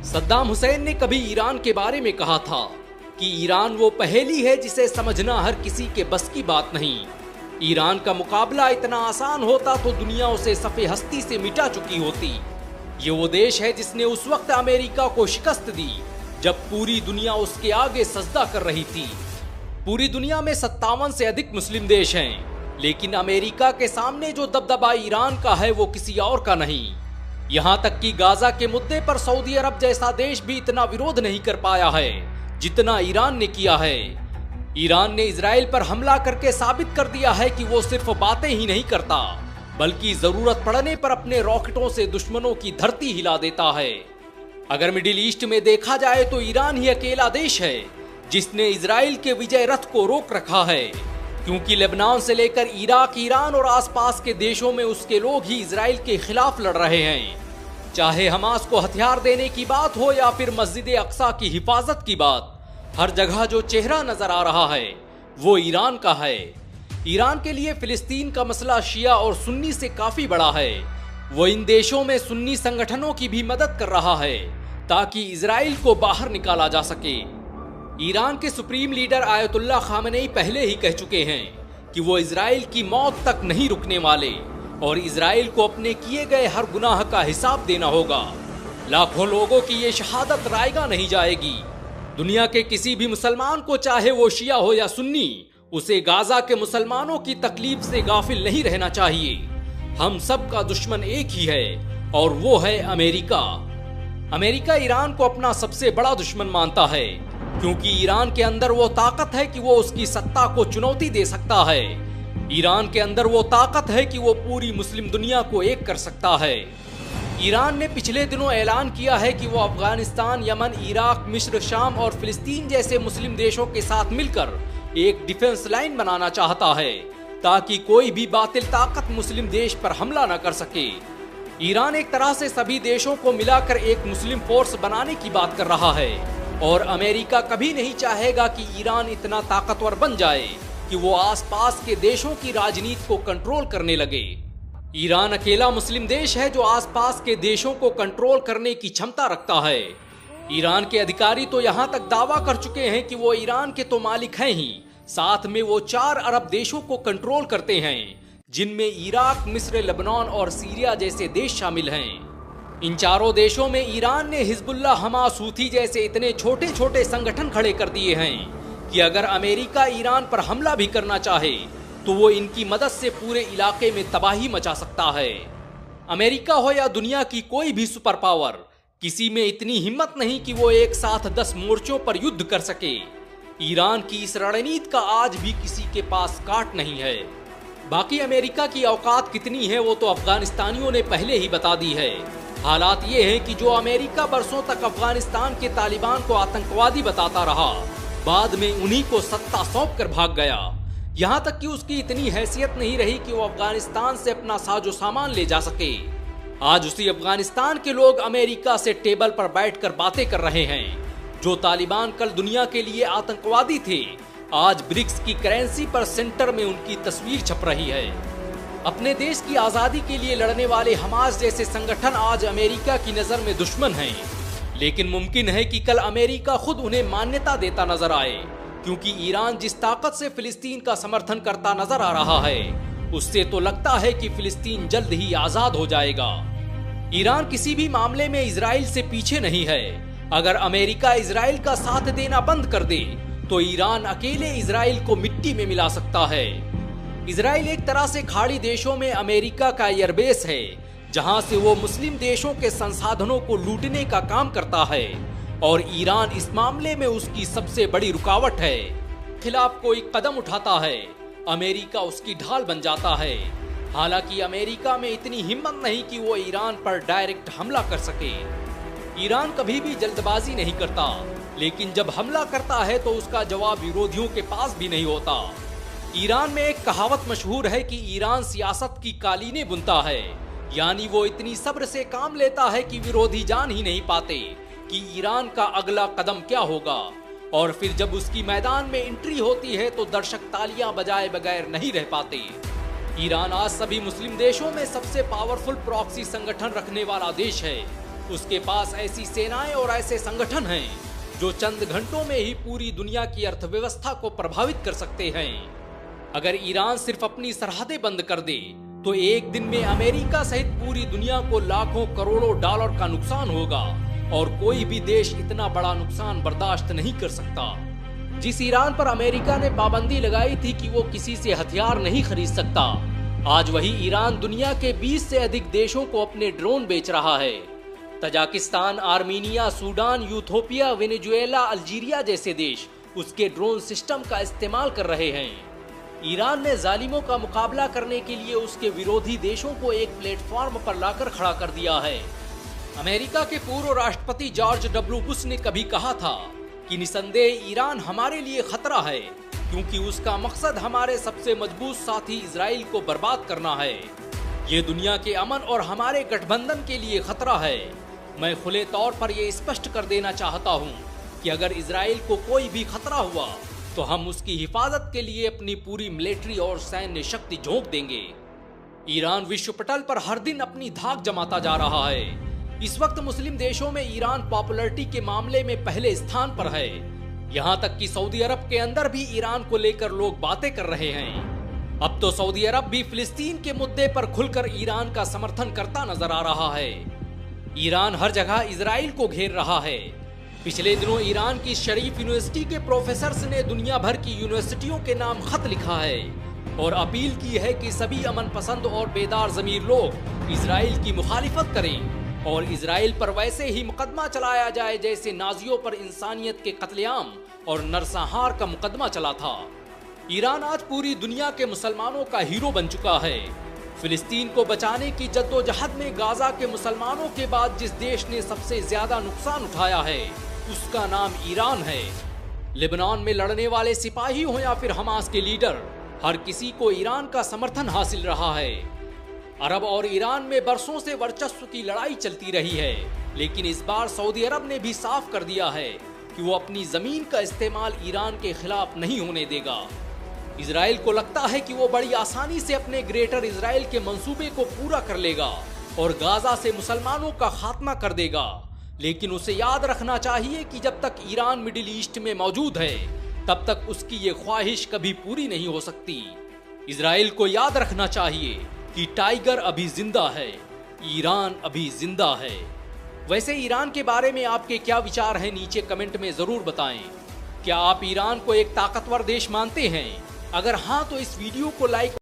सद्दाम हुसैन ने कभी ईरान के बारे में कहा था कि ईरान वो पहेली है जिसे समझना हर किसी के बस की बात नहीं। ईरान का मुकाबला इतना आसान होता तो दुनिया उसे सफ़े हस्ती से मिटा चुकी होती। ये वो देश है जिसने उस वक्त अमेरिका को शिकस्त दी जब पूरी दुनिया उसके आगे सजदा कर रही थी। पूरी दुनिया में 57 से अधिक मुस्लिम देश हैं, लेकिन अमेरिका के सामने जो दबदबा ईरान का है वो किसी और का नहीं। यहाँ तक कि गाजा के मुद्दे पर सऊदी अरब जैसा देश भी इतना विरोध नहीं कर पाया है जितना ईरान ने किया है। ईरान ने इजराइल पर हमला करके साबित कर दिया है कि वो सिर्फ बातें ही नहीं करता बल्कि जरूरत पड़ने पर अपने रॉकेटों से दुश्मनों की धरती हिला देता है। अगर मिडिल ईस्ट में देखा जाए तो ईरान ही अकेला देश है जिसने इजराइल के विजय रथ को रोक रखा है, क्योंकि लेबनान से लेकर इराक, ईरान और आसपास के देशों में उसके लोग ही इजराइल के खिलाफ लड़ रहे हैं। चाहे हमास को हथियार देने की बात हो या फिर मस्जिद अक्सा की हिफाजत की बात, हर जगह जो चेहरा नजर आ रहा है वो ईरान का है। ईरान के लिए फिलिस्तीन का मसला शिया और सुन्नी से काफी बड़ा है। वो इन देशों में सुन्नी संगठनों की भी मदद कर रहा है ताकि इजराइल को बाहर निकाला जा सके। ईरान के सुप्रीम लीडर आयतुल्लाह खामेनी पहले ही कह चुके हैं कि वो इजराइल की मौत तक नहीं रुकने वाले और इजराइल को अपने किए गए हर गुनाह का हिसाब देना होगा। लाखों लोगों की ये शहादत रायगा नहीं जाएगी। दुनिया के किसी भी मुसलमान को, चाहे वो शिया हो या सुन्नी, उसे गाजा के मुसलमानों की तकलीफ से गाफिल नहीं रहना चाहिए। हम सब का दुश्मन एक ही है और वो है अमेरिका। अमेरिका ईरान को अपना सबसे बड़ा दुश्मन मानता है क्योंकि ईरान के अंदर वो ताकत है कि वो उसकी सत्ता को चुनौती दे सकता है। ईरान के अंदर वो ताकत है कि वो पूरी मुस्लिम दुनिया को एक कर सकता है। ईरान ने पिछले दिनों ऐलान किया है कि वो अफगानिस्तान, यमन, इराक, मिस्र, शाम और फिलिस्तीन जैसे मुस्लिम देशों के साथ मिलकर एक डिफेंस लाइन बनाना चाहता है ताकि कोई भी बातिल ताकत मुस्लिम देश पर हमला न कर सके। ईरान एक तरह से सभी देशों को मिलाकर एक मुस्लिम फोर्स बनाने की बात कर रहा है और अमेरिका कभी नहीं चाहेगा कि ईरान इतना ताकतवर बन जाए कि वो आसपास के देशों की राजनीति को कंट्रोल करने लगे। ईरान अकेला मुस्लिम देश है जो आसपास के देशों को कंट्रोल करने की क्षमता रखता है। ईरान के अधिकारी तो यहाँ तक दावा कर चुके हैं कि वो ईरान के तो मालिक हैं ही, साथ में वो 4 अरब देशों को कंट्रोल करते हैं जिनमें इराक, मिस्र, लेबनान और सीरिया जैसे देश शामिल हैं। इन चारों देशों में ईरान ने हिजबुल्लाह, हमास, हूथी जैसे इतने छोटे छोटे संगठन खड़े कर दिए हैं कि अगर अमेरिका ईरान पर हमला भी करना चाहे तो वो इनकी मदद से पूरे इलाके में तबाही मचा सकता है। अमेरिका हो या दुनिया की कोई भी सुपर पावर, किसी में इतनी हिम्मत नहीं कि वो एक साथ 10 मोर्चों पर युद्ध कर सके। ईरान की इस रणनीति का आज भी किसी के पास काट नहीं है। बाकी अमेरिका की औकात कितनी है वो तो अफगानिस्तानियों ने पहले ही बता दी है। हालात ये है कि जो अमेरिका बरसों तक अफगानिस्तान के तालिबान को आतंकवादी बताता रहा, बाद में उन्हीं को सत्ता सौंप कर भाग गया। यहाँ तक कि उसकी इतनी हैसियत नहीं रही कि वो अफगानिस्तान से अपना साजो सामान ले जा सके। आज उसी अफगानिस्तान के लोग अमेरिका से टेबल पर बैठकर बातें कर रहे हैं। जो तालिबान कल दुनिया के लिए आतंकवादी थे, आज ब्रिक्स की करेंसी पर सेंटर में उनकी तस्वीर छप रही है। अपने देश की आजादी के लिए लड़ने वाले हमास जैसे संगठन आज अमेरिका की नजर में दुश्मन हैं, लेकिन मुमकिन है कि कल अमेरिका खुद उन्हें मान्यता देता नजर आए, क्योंकि ईरान जिस ताकत से फिलिस्तीन का समर्थन करता नजर आ रहा है उससे तो लगता है कि फिलिस्तीन जल्द ही आजाद हो जाएगा। ईरान किसी भी मामले में इजराइल से पीछे नहीं है। अगर अमेरिका इजराइल का साथ देना बंद कर दे तो ईरान अकेले इजराइल को मिट्टी में मिला सकता है। इजराइल एक तरह से खाड़ी देशों में अमेरिका का एयरबेस है, जहां से वो मुस्लिम देशों के संसाधनों को लूटने का काम करता है और ईरान इस मामले में उसकी सबसे बड़ी रुकावट है। खिलाफ कोई कदम उठाता है, अमेरिका उसकी ढाल बन जाता है। हालांकि अमेरिका में इतनी हिम्मत नहीं कि वो ईरान पर डायरेक्ट हमला कर सके। ईरान कभी भी जल्दबाजी नहीं करता, लेकिन जब हमला करता है तो उसका जवाब विरोधियों के पास भी नहीं होता। ईरान में एक कहावत मशहूर है कि ईरान सियासत की कालीनें बुनता है, यानी वो इतनी सब्र से काम लेता है कि विरोधी जान ही नहीं पाते कि ईरान का अगला कदम क्या होगा। और फिर जब उसकी मैदान में एंट्री होती है तो दर्शक तालियां बजाए बगैर नहीं रह पाते। ईरान आज सभी मुस्लिम देशों में सबसे पावरफुल प्रॉक्सी संगठन रखने वाला देश है। उसके पास ऐसी सेनाएं और ऐसे संगठन हैं जो चंद घंटों में ही पूरी दुनिया की अर्थव्यवस्था को प्रभावित कर सकते हैं। अगर ईरान सिर्फ अपनी सरहदें बंद कर दे तो एक दिन में अमेरिका सहित पूरी दुनिया को लाखों करोड़ों डॉलर का नुकसान होगा और कोई भी देश इतना बड़ा नुकसान बर्दाश्त नहीं कर सकता। जिस ईरान पर अमेरिका ने पाबंदी लगाई थी कि वो किसी से हथियार नहीं खरीद सकता, आज वही ईरान दुनिया के 20 से अधिक देशों को अपने ड्रोन बेच रहा है। Tajikistan, Armenia, Sudan, Ethiopia, Venezuela, Algeria जैसे देश उसके ड्रोन सिस्टम का इस्तेमाल कर रहे हैं। ईरान ने जालिमों का मुकाबला करने के लिए उसके विरोधी देशों को एक प्लेटफॉर्म पर लाकर खड़ा कर दिया है। अमेरिका के पूर्व राष्ट्रपति जॉर्ज डब्ल्यू बुश ने कभी कहा था कि निसंदेह ईरान हमारे लिए खतरा है, क्योंकि उसका मकसद हमारे सबसे मजबूत साथी इजराइल को बर्बाद करना है। ये दुनिया के अमन और हमारे गठबंधन के लिए खतरा है। मैं खुले तौर पर यह स्पष्ट कर देना चाहता हूँ कि अगर इजराइल को कोई भी खतरा हुआ तो हम उसकी हिफाजत के लिए अपनी पूरी मिलिट्री और सैन्य शक्ति झोंक देंगे। ईरान विश्व पटल पर हर दिन अपनी धाक जमाता जा रहा है। इस वक्त मुस्लिम देशों में ईरान पॉपुलैरिटी के मामले में पहले स्थान पर है। यहाँ तक कि सऊदी अरब के अंदर भी ईरान को लेकर लोग बातें कर रहे हैं। अब तो सऊदी अरब भी फिलिस्तीन के मुद्दे पर खुलकर ईरान का समर्थन करता नजर आ रहा है। ईरान हर जगह इजराइल को घेर रहा है। पिछले दिनों ईरान की शरीफ यूनिवर्सिटी के प्रोफेसर्स ने दुनिया भर की यूनिवर्सिटियों के नाम खत लिखा है और अपील की है कि सभी अमन पसंद और बेदार ज़मीर लोग इजराइल की मुखालिफत करें और इजराइल पर वैसे ही मुकदमा चलाया जाए जैसे नाजियों पर इंसानियत के कत्लेआम और नरसंहार का मुकदमा चला था। ईरान आज पूरी दुनिया के मुसलमानों का हीरो बन चुका है। फिलिस्तीन को बचाने की जद्दोजहद में गाजा के मुसलमानों के बाद जिस देश ने सबसे ज्यादा नुकसान उठाया है उसका नाम ईरान है। लेबनान में लड़ने वाले सिपाही हो या फिर हमास के लीडर, हर किसी को ईरान का समर्थन हासिल रहा है। अरब और ईरान में बरसों से वर्चस्व की लड़ाई चलती रही है, लेकिन इस बार सऊदी अरब ने भी साफ कर दिया है कि वो अपनी जमीन का इस्तेमाल ईरान के खिलाफ नहीं होने देगा। इजराइल को लगता है कि वो बड़ी आसानी से अपने ग्रेटर इजराइल के मंसूबे को पूरा कर लेगा और गाजा से मुसलमानों का खात्मा कर देगा, लेकिन उसे याद रखना चाहिए कि जब तक ईरान मिडिल ईस्ट में मौजूद है तब तक उसकी ये ख्वाहिश कभी पूरी नहीं हो सकती। इजराइल को याद रखना चाहिए कि टाइगर अभी जिंदा है, ईरान अभी जिंदा है। वैसे ईरान के बारे में आपके क्या विचार हैं, नीचे कमेंट में जरूर बताएं। क्या आप ईरान को एक ताकतवर देश मानते हैं? अगर हाँ तो इस वीडियो को लाइक